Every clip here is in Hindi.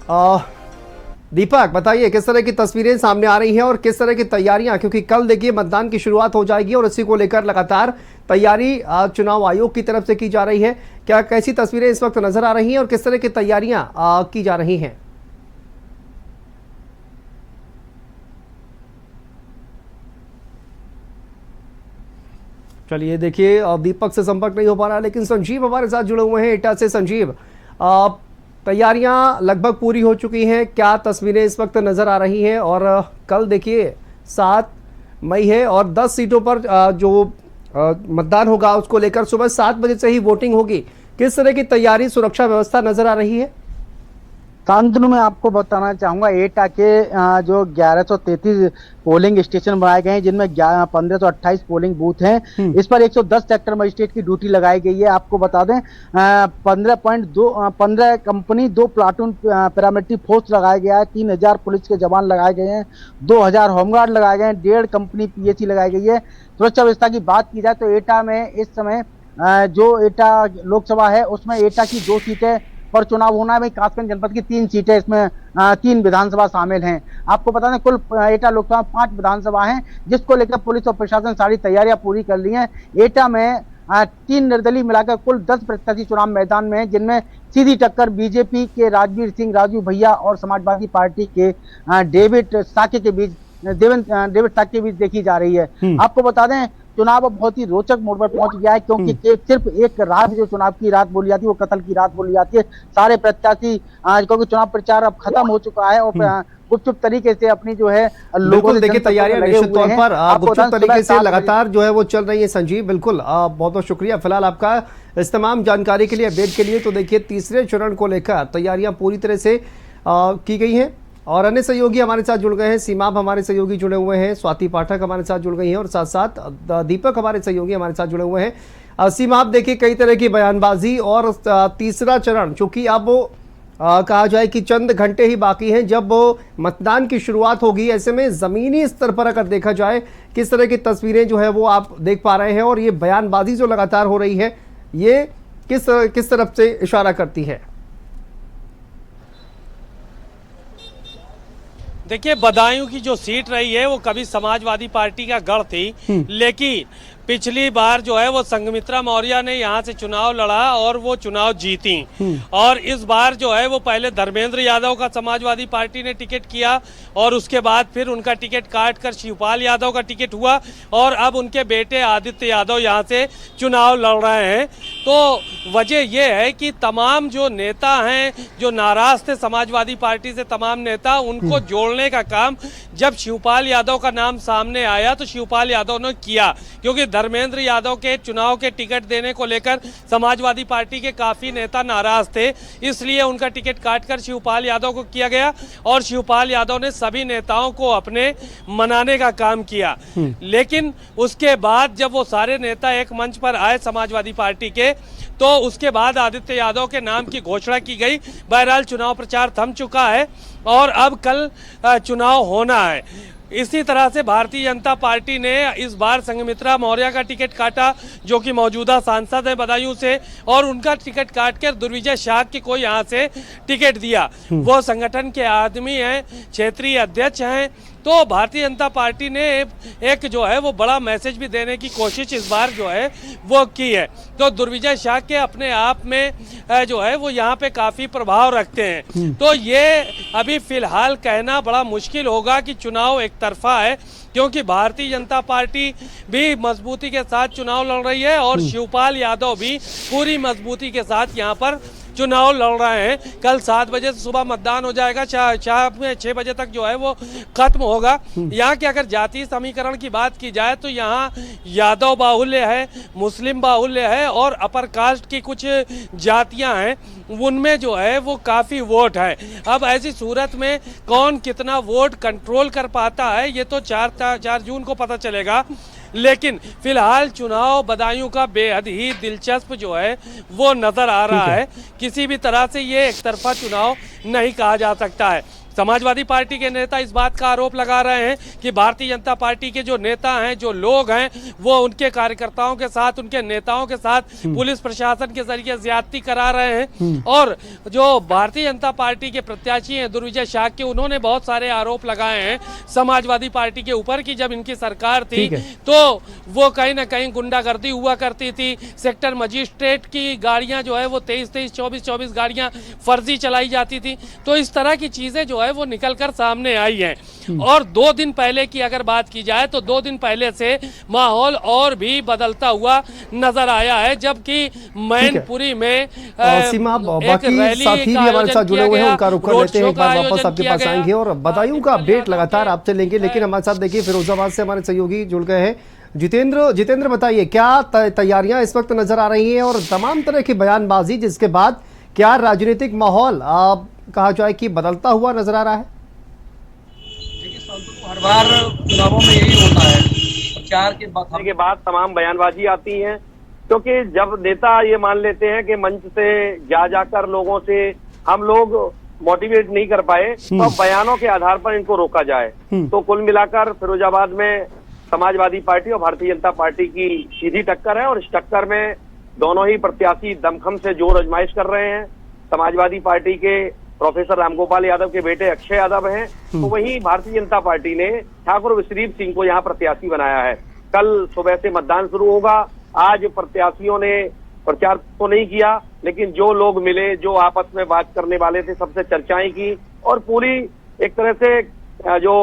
दीपक बताइए किस तरह की तस्वीरें सामने आ रही हैं और किस तरह की तैयारियां, क्योंकि कल देखिए मतदान की शुरुआत हो जाएगी और इसी को लेकर लगातार तैयारी चुनाव आयोग की तरफ से की जा रही है। क्या कैसी तस्वीरें इस वक्त नजर आ रही हैं और किस तरह की तैयारियां की जा रही हैं? चलिए देखिए, दीपक से संपर्क नहीं हो पा रहा, लेकिन संजीव हमारे साथ जुड़े हुए हैं एटा से। संजीव, तैयारियां लगभग पूरी हो चुकी हैं, क्या तस्वीरें इस वक्त नजर आ रही हैं? और कल देखिए 7 मई है और 10 सीटों पर जो मतदान होगा उसको लेकर सुबह 7 बजे से ही वोटिंग होगी। किस तरह की तैयारी, सुरक्षा व्यवस्था नजर आ रही है? शांतनु में आपको बताना चाहूंगा, एटा के जो 1133 पोलिंग स्टेशन बनाए गए हैं, जिनमें 1528 पोलिंग बूथ हैं। इस पर 110 सेक्टर मजिस्ट्रेट की ड्यूटी लगाई गई है। आपको बता दें 15 कंपनी 2 प्लाटून पैरामिलिट्री फोर्स लगाया गया है, 3000 पुलिस के जवान लगाए गए हैं, 2000 होमगार्ड लगाए गए हैं, 1.5 कंपनी पीएसी लगाई गई है। सुरक्षा व्यवस्था की बात की जाए तो एटा में इस समय जो एटा लोकसभा है उसमें एटा की 2 सीटें पर चुनाव होना है। कासगंज जनपद की 3 सीटें, इसमें 3 विधानसभा शामिल हैं। आपको बता दें कुल एटा लोकसभा 5 विधानसभा हैं, जिसको लेकर पुलिस और प्रशासन सारी तैयारियां पूरी कर ली हैं। एटा में 3 निर्दलीय मिलाकर कुल 10 प्रत्याशी चुनाव मैदान में हैं, जिनमें सीधी टक्कर बीजेपी के राजवीर सिंह राजू भैया और समाजवादी पार्टी के डेविड साके के बीच देखी जा रही है। आपको बता दें चुनाव अब बहुत ही रोचक मोड़ पर पहुंच गया है, क्योंकि सिर्फ एक रात जो चुनाव की रात बोली जाती है वो कत्ल की रात बोली जाती है। सारे प्रत्याशी क्योंकि चुनाव प्रचार अब खत्म हो चुका है और गुपचुप तरीके से अपनी जो है लोगों से देखिए तैयारियां निश्चित तौर पर गुपचुप तरीके से लगातार जो है वो चल रही है। संजीव, बिल्कुल बहुत बहुत शुक्रिया फिलहाल आपका इस तमाम जानकारी के लिए, अपडेट के लिए। तो देखिए तीसरे चरण को लेकर तैयारियां पूरी तरह से की गई हैं और अन्य सहयोगी हमारे साथ जुड़ गए हैं। सीमाब हमारे सहयोगी जुड़े हुए हैं, स्वाति पाठक हमारे साथ जुड़ गई हैं और साथ साथ दीपक हमारे सहयोगी हमारे साथ जुड़े हुए हैं। सीमाब देखिए कई तरह की बयानबाजी और तीसरा चरण चूंकि अब कहा जाए कि चंद घंटे ही बाकी हैं जब मतदान की शुरुआत होगी, ऐसे में जमीनी स्तर पर अगर देखा जाए किस तरह की तस्वीरें जो है वो आप देख पा रहे हैं और ये बयानबाजी जो लगातार हो रही है ये किस तरफ से इशारा करती है? देखिए बदायूं की जो सीट रही है वो कभी समाजवादी पार्टी का गढ़ थी, लेकिन पिछली बार जो है वो संघमित्रा मौर्य ने यहाँ से चुनाव लड़ा और वो चुनाव जीती। और इस बार जो है वो पहले धर्मेंद्र यादव का समाजवादी पार्टी ने टिकट किया और उसके बाद फिर उनका टिकट काट कर शिवपाल यादव का टिकट हुआ और अब उनके बेटे आदित्य यादव यहाँ से चुनाव लड़ रहे हैं। तो वजह ये है कि तमाम जो नेता हैं जो नाराज थे समाजवादी पार्टी से, तमाम नेता, उनको जोड़ने का काम जब शिवपाल यादव का नाम सामने आया तो शिवपाल यादव ने किया, क्योंकि धर्मेंद्र यादव के चुनाव के टिकट देने को लेकर समाजवादी पार्टी के काफी नेता नाराज थे, इसलिए उनका टिकट काटकर शिवपाल यादव को किया गया और शिवपाल यादव ने सभी नेताओं को अपने मनाने का काम किया। लेकिन उसके बाद जब वो सारे नेता एक मंच पर आए समाजवादी पार्टी के, तो उसके बाद आदित्य यादव के नाम की घोषणा की गई। बहरहाल चुनाव प्रचार थम चुका है और अब कल चुनाव होना है। इसी तरह से भारतीय जनता पार्टी ने इस बार संघमित्रा मौर्य का टिकट काटा, जो कि मौजूदा सांसद है बदायूं से, और उनका टिकट काटकर दुर्विजय शाक्य को यहाँ से टिकट दिया। वो संगठन के आदमी हैं, क्षेत्रीय अध्यक्ष हैं। तो भारतीय जनता पार्टी ने एक जो है वो बड़ा मैसेज भी देने की कोशिश इस बार जो है वो की है। तो दुर्विजय शाक्य अपने आप में जो है वो यहाँ पे काफ़ी प्रभाव रखते हैं। तो ये अभी फिलहाल कहना बड़ा मुश्किल होगा कि चुनाव एक तरफा है, क्योंकि भारतीय जनता पार्टी भी मजबूती के साथ चुनाव लड़ रही है और शिवपाल यादव भी पूरी मजबूती के साथ यहाँ पर चुनाव लड़ रहे हैं। कल 7 बजे से सुबह मतदान हो जाएगा, शाम में 6 बजे तक जो है वो खत्म होगा। यहाँ के अगर जातीय समीकरण की बात की जाए तो यहाँ यादव बाहुल्य है, मुस्लिम बाहुल्य है और अपर कास्ट की कुछ जातियाँ हैं, उनमें जो है वो काफ़ी वोट है। अब ऐसी सूरत में कौन कितना वोट कंट्रोल कर पाता है ये तो 4 जून को पता चलेगा। लेकिन फिलहाल चुनाव बदायूं का बेहद ही दिलचस्प जो है वो नज़र आ रहा है। किसी भी तरह से ये एक तरफा चुनाव नहीं कहा जा सकता है। समाजवादी पार्टी के नेता इस बात का आरोप लगा रहे हैं कि भारतीय जनता पार्टी के जो नेता हैं, जो लोग हैं, वो उनके कार्यकर्ताओं के साथ, उनके नेताओं के साथ पुलिस प्रशासन के जरिए ज्यादती करा रहे हैं। और जो भारतीय जनता पार्टी के प्रत्याशी हैं दुर्विजय शाक्य, उन्होंने बहुत सारे आरोप लगाए हैं समाजवादी पार्टी के ऊपर कि जब इनकी सरकार थी तो वो कहीं ना कहीं गुंडागर्दी हुआ करती थी। सेक्टर मजिस्ट्रेट की गाड़ियां जो है वो 23-23, 24-24 गाड़ियां फर्जी चलाई जाती थी। तो इस तरह की चीजें जो है वो निकलकर सामने आई हैं। और 2 दिन पहले की अगर बात की जाए तो 2 दिन पहले से माहौल और भी बदलता हुआ नजर आया है, जबकि मैनपुरी में सीमा बाकी साथी भी हमारे साथ जुड़े हुए हैं, उनका रुख कर लेते हैं, एक बार वापस आपके पास आएंगे और बदायूं का अपडेट लगातार आपसे लेंगे। लेकिन हमारे साथ देखिए फिरोजाबाद से हमारे सहयोगी जुड़ गए हैं, जितेंद्र बताइए क्या तैयारियां इस वक्त नजर आ रही हैं और तमाम तरह की बयानबाजी जिसके बाद क्या राजनीतिक माहौल कहा जाए कि बदलता हुआ नजर आ रहा है? देखिए संतु, हर बार चुनावों में यही होता है, प्रचार के बाद तमाम बयानबाजी आती है, क्योंकि जब नेता ये मान लेते हैं कि मंच से जाकर लोगों से हम लोग मोटिवेट नहीं कर पाए तो अब बयानों के आधार पर इनको रोका जाए। तो कुल मिलाकर फिरोजाबाद में समाजवादी पार्टी और भारतीय जनता पार्टी की सीधी टक्कर है और इस टक्कर में दोनों ही प्रत्याशी दमखम से जोर आजमाइश कर रहे हैं। समाजवादी पार्टी के प्रोफेसर रामगोपाल यादव के बेटे अक्षय यादव हैं, तो वहीं भारतीय जनता पार्टी ने ठाकुर विश्रीप सिंह को यहाँ प्रत्याशी बनाया है। कल सुबह से मतदान शुरू होगा। आज प्रत्याशियों ने प्रचार तो नहीं किया, लेकिन जो लोग मिले, जो आपस में बात करने वाले थे, सबसे चर्चाएं की और पूरी एक तरह से जो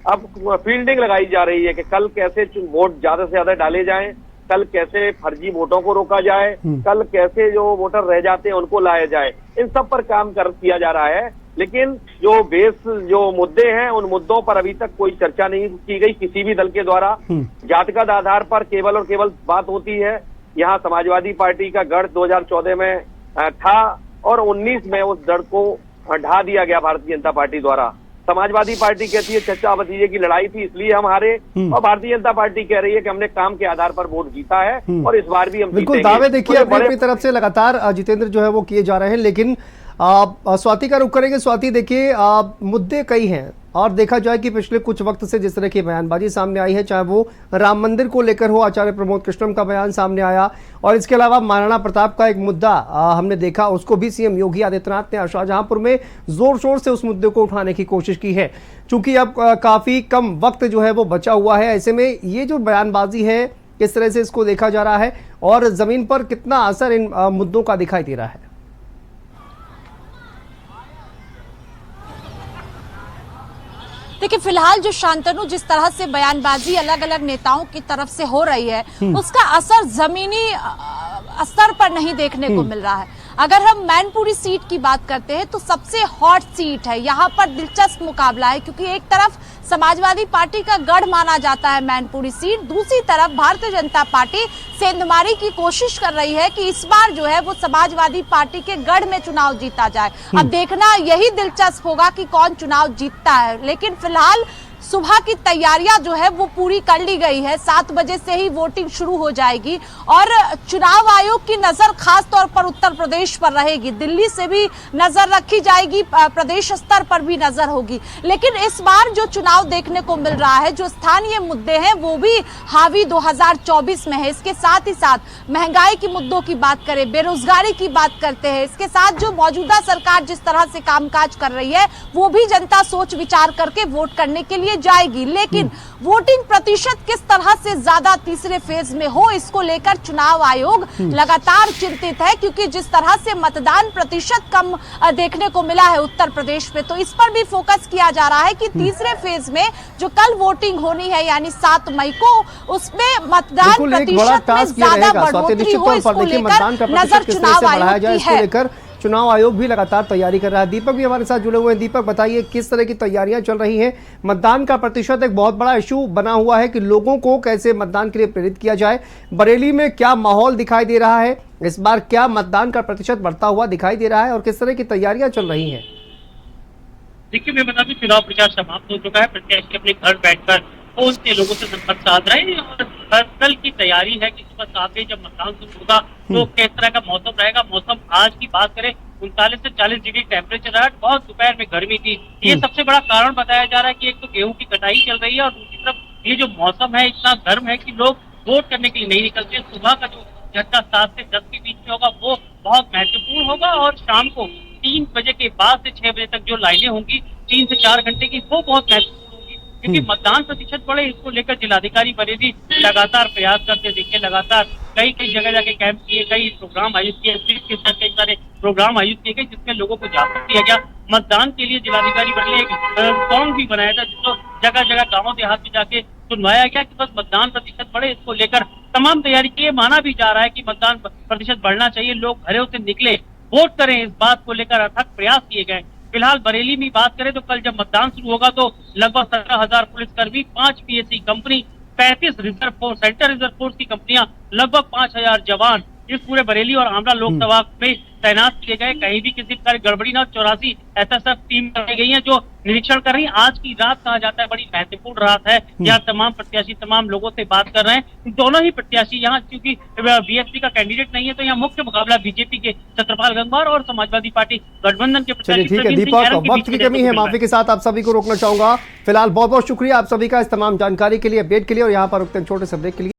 अब फील्डिंग लगाई जा रही है कि कल कैसे वोट ज्यादा से ज्यादा डाले जाएं, कल कैसे फर्जी वोटों को रोका जाए, कल कैसे जो वोटर रह जाते हैं उनको लाया जाए, इन सब पर काम किया जा रहा है। लेकिन जो जो मुद्दे हैं उन मुद्दों पर अभी तक कोई चर्चा नहीं की गई किसी भी दल के द्वारा। जातिगत आधार पर केवल और केवल बात होती है। यहाँ समाजवादी पार्टी का गढ़ 2014 में था और 19 में उस गढ़ को ढा दिया गया भारतीय जनता पार्टी द्वारा। समाजवादी पार्टी कहती है चचा भतीजे की लड़ाई थी इसलिए हम हारे, और भारतीय जनता पार्टी कह रही है कि हमने काम के आधार पर वोट जीता है और इस बार भी हम बिल्कुल दावे देखिए अपनी तरफ से लगातार जितेंद्र जो है वो किए जा रहे हैं। लेकिन स्वाति का रुख करेंगे। स्वाति देखिए मुद्दे कई हैं और देखा जाए कि पिछले कुछ वक्त से जिस तरह की बयानबाजी सामने आई है, चाहे वो राम मंदिर को लेकर हो, आचार्य प्रमोद कृष्णम का बयान सामने आया और इसके अलावा महाराणा प्रताप का एक मुद्दा हमने देखा, उसको भी सीएम योगी आदित्यनाथ ने शाहजहांपुर में जोर शोर से उस मुद्दे को उठाने की कोशिश की है। चूंकि अब काफी कम वक्त जो है वो बचा हुआ है, ऐसे में ये जो बयानबाजी है किस तरह से इसको देखा जा रहा है और जमीन पर कितना असर इन मुद्दों का दिखाई दे रहा है? देखिए फिलहाल जो शांतनु जिस तरह से बयानबाजी अलग अलग नेताओं की तरफ से हो रही है उसका असर जमीनी स्तर पर नहीं देखने को मिल रहा है। अगर हम मैनपुरी सीट की बात करते हैं तो सबसे हॉट सीट है, यहाँ पर दिलचस्प मुकाबला है क्योंकि एक तरफ समाजवादी पार्टी का गढ़ माना जाता है मैनपुरी सीट, दूसरी तरफ भारतीय जनता पार्टी सेंधमारी की कोशिश कर रही है कि इस बार जो है वो समाजवादी पार्टी के गढ़ में चुनाव जीता जाए। अब देखना यही दिलचस्प होगा कि कौन चुनाव जीतता है। लेकिन फिलहाल सुबह की तैयारियां जो है वो पूरी कर ली गई है, 7 बजे से ही वोटिंग शुरू हो जाएगी और चुनाव आयोग की नजर खास तौर पर उत्तर प्रदेश पर रहेगी। दिल्ली से भी नजर रखी जाएगी, प्रदेश स्तर पर भी नजर होगी। लेकिन इस बार जो चुनाव देखने को मिल रहा है, जो स्थानीय मुद्दे हैं वो भी हावी 2024 में है। इसके साथ ही साथ महंगाई के मुद्दों की बात करें, बेरोजगारी की बात करते हैं, इसके साथ जो मौजूदा सरकार जिस तरह से कामकाज कर रही है वो भी जनता सोच विचार करके वोट करने के लिए जाएगी। लेकिन वोटिंग प्रतिशत किस तरह से ज्यादा तीसरे फेज में हो, इसको लेकर चुनाव आयोग लगातार चिंतित है क्योंकि जिस तरह से मतदान प्रतिशत कम देखने को मिला है उत्तर प्रदेश में, तो इस पर भी फोकस किया जा रहा है कि तीसरे फेज में जो कल वोटिंग होनी है यानी 7 मई को, उसमें मतदान प्रतिशत में ज्यादा बढ़ोतरी हो, इसको लेकर नजर चुनाव आयोग की है। चुनाव आयोग भी लगातार तैयारी कर रहा है। दीपक भी हमारे साथ जुड़े हुए हैं। दीपक बताइए किस तरह की तैयारियां चल रही हैं? मतदान का प्रतिशत एक बहुत बड़ा इशू बना हुआ है कि लोगों को कैसे मतदान के लिए प्रेरित किया जाए। बरेली में क्या माहौल दिखाई दे रहा है? इस बार क्या मतदान का प्रतिशत बढ़ता हुआ दिखाई दे रहा है और किस तरह की तैयारियां चल रही है? देखिए मैं बता दूं, चुनाव प्रचार समाप्त हो चुका है। प्रत्याशी अपने घर बैठकर फोन से लोगों से संपर्क साध रहे हैं और कल की तैयारी है कि सुबह 7 बजे जब मतदान शुरू होगा तो किस तरह का मौसम रहेगा। मौसम आज की बात करें 39 से 40 डिग्री टेम्परेचर रहा। बहुत दोपहर में गर्मी थी। ये सबसे बड़ा कारण बताया जा रहा है कि एक तो गेहूं की कटाई चल रही है और दूसरी तरफ ये जो मौसम है इतना गर्म है कि लोग वोट करने के लिए नहीं निकलते। सुबह का जो घंटा 7 से 10 के बीच में होगा वो बहुत महत्वपूर्ण होगा और शाम को 3 बजे के बाद से 6 बजे तक जो लाइनें होंगी 3 से 4 घंटे की, वो बहुत महत्वपूर्ण होगी क्योंकि मतदान प्रतिशत बढ़े इसको लेकर जिलाधिकारी बरेली लगातार प्रयास करते दिखे। लगातार कई जगह जाके कैंप किए, कई प्रोग्राम आयोजित किए, स्वीप के साथ कई सारे प्रोग्राम आयोजित किए गए जिसमें लोगों को जागरूक किया गया। मतदान के लिए जिलाधिकारी बरेली एक सॉन्ग भी बनाया था जिसको जगह जगह गाँव देहात में जाके सुनवाया गया कि बस मतदान प्रतिशत बढ़े, इसको लेकर तमाम तैयारी की। माना भी जा रहा है कि मतदान प्रतिशत बढ़ना चाहिए, लोग घरों से निकले, वोट करें, इस बात को लेकर अथक प्रयास किए गए। फिलहाल बरेली में बात करें तो कल जब मतदान शुरू होगा तो लगभग 17,000 पुलिसकर्मी, 5 PAC company, 35 reserve force, central reserve force की कंपनियां, लगभग 5,000 जवान इस पूरे बरेली और आंवला लोकसभा में तैनात किए गए। कहीं भी किसी प्रकार गड़बड़ी न, 84 एसएसएफ टीम बनाई गई है जो निरीक्षण कर रही है। आज की रात कहा जाता है बड़ी महत्वपूर्ण रात है। यहाँ तमाम प्रत्याशी तमाम लोगों से बात कर रहे हैं। दोनों ही प्रत्याशी यहाँ क्योंकि बीएसपी का कैंडिडेट नहीं है तो यहाँ मुख्य मुकाबला बीजेपी के छत्रपाल गंगवार और समाजवादी पार्टी गठबंधन के चलिए ठीक है दीपक, वक्त की कमी है, माफी के साथ आप सभी को रोकना चाहूंगा। फिलहाल बहुत बहुत शुक्रिया आप सभी का इस तमाम जानकारी के लिए, अपडेट के लिए, और यहाँ पर रुकते हैं छोटे से ब्रेक के लिए।